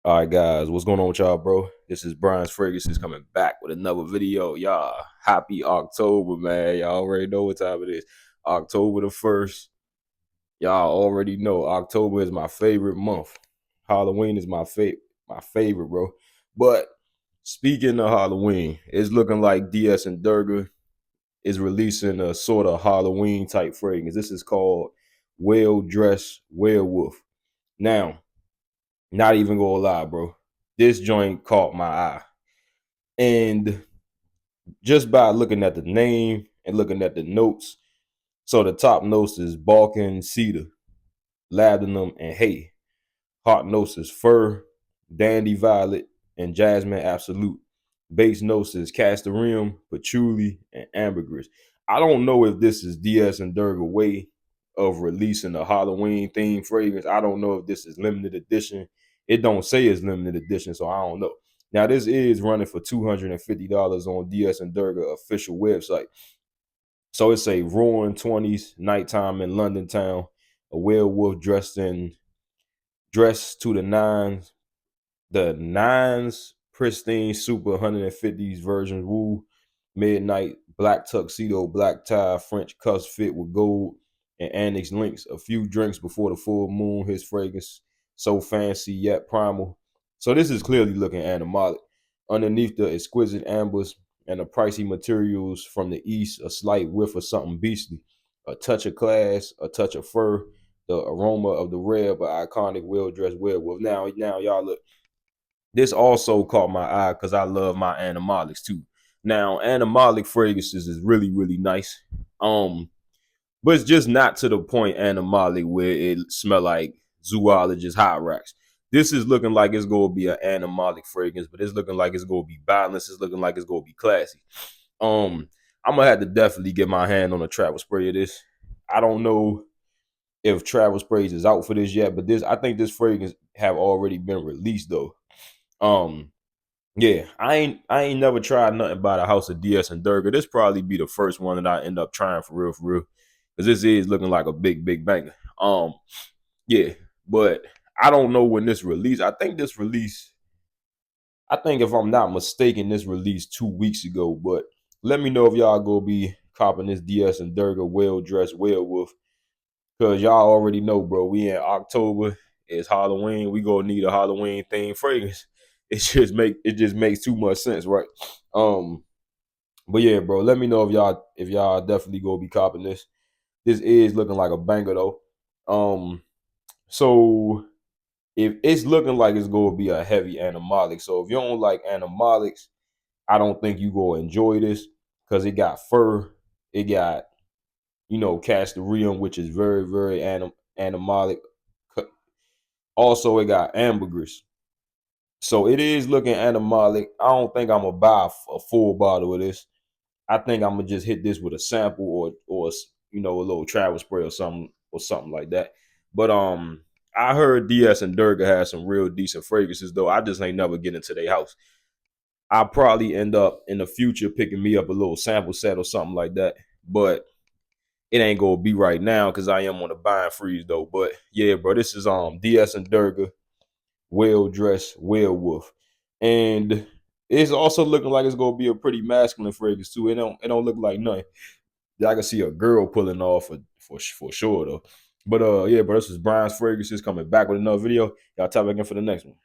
All right, guys, what's going on with y'all, bro? This is Brian's Fragrances coming back with another video. Y'all, happy October, man. Y'all already know what time it is. October the 1st. Y'all already know October is my favorite month. Halloween is my favorite, bro. But speaking of Halloween, it's looking like DS and Durga is releasing a sort of Halloween type fragrance. This is called Well Dressed Werewolf. Now, not even gonna lie, bro. This joint caught my eye. And just by looking at the name and looking at the notes, so the top notes is Balkan cedar, labdanum, and hay. Hot notes is fir, dandy violet, and jasmine absolute. Base notes is castoreum, patchouli, and ambergris. I don't know if this is DS and Durga way of releasing a Halloween themed fragrance. I don't know if this is limited edition. It don't say it's limited edition, so I don't know. Now this is running for $250 on DS and Durga official website. So it's a roaring 20s nighttime in London town. A werewolf dressed to the nines pristine super 150s version woo midnight black tuxedo black tie French cuffs fit with gold and annex links a few drinks before the full moon his fragrance so fancy yet primal. So this is clearly looking animalic underneath the exquisite ambers and the pricey materials from the east, a slight whiff of something beastly, a touch of class, a touch of fur, the aroma of the rare but iconic well-dressed werewolf. Now y'all look, this also caught my eye because I love my animalics too. Now, animalic fragrances is really, really nice. But it's just not to the point animalic where it smell like zoologist hot racks. This is looking like it's gonna be an animalic fragrance, but it's looking like it's gonna be balanced. It's looking like it's gonna be classy. I'm gonna have to definitely get my hand on a travel spray of this. I don't know if travel sprays is out for this yet, but I think this fragrance have already been released though. Um, yeah, I ain't never tried nothing by the House of DS and Durga. This probably be the first one that I end up trying for real. Because this is looking like a big banger. Yeah, but I don't know when this release. I think if I'm not mistaken, this released 2 weeks ago. But let me know if y'all go be copping this DS and Durga well dressed werewolf. Cause y'all already know, bro. We in October. It's Halloween. We gonna need a Halloween themed fragrance. It just makes too much sense, right? Um, but yeah, bro. Let me know if y'all definitely gonna be copping this. This is looking like a banger though. So if it's looking like it's gonna be a heavy animalic. So if you don't like animalics, I don't think you gonna enjoy this because it got fur, it got castoreum, which is very animalic. Also, it got ambergris. So it is looking animalic. I don't think I'm gonna buy a full bottle of this. I think I'm gonna just hit this with a sample or a little travel spray or something like that. But I heard DS and Durga has some real decent fragrances though. I just ain't never get into their house. I'll probably end up in the future picking me up a little sample set or something like that. But it ain't gonna be right now because I am on a buying freeze though. But yeah, bro, this is DS and Durga well dressed werewolf, and it's also looking like it's gonna be a pretty masculine fragrance too. It don't look like nothing that I can see a girl pulling off for sure though. But yeah, bro, this is Brian's Fragrances coming back with another video. Y'all tap back in for the next one.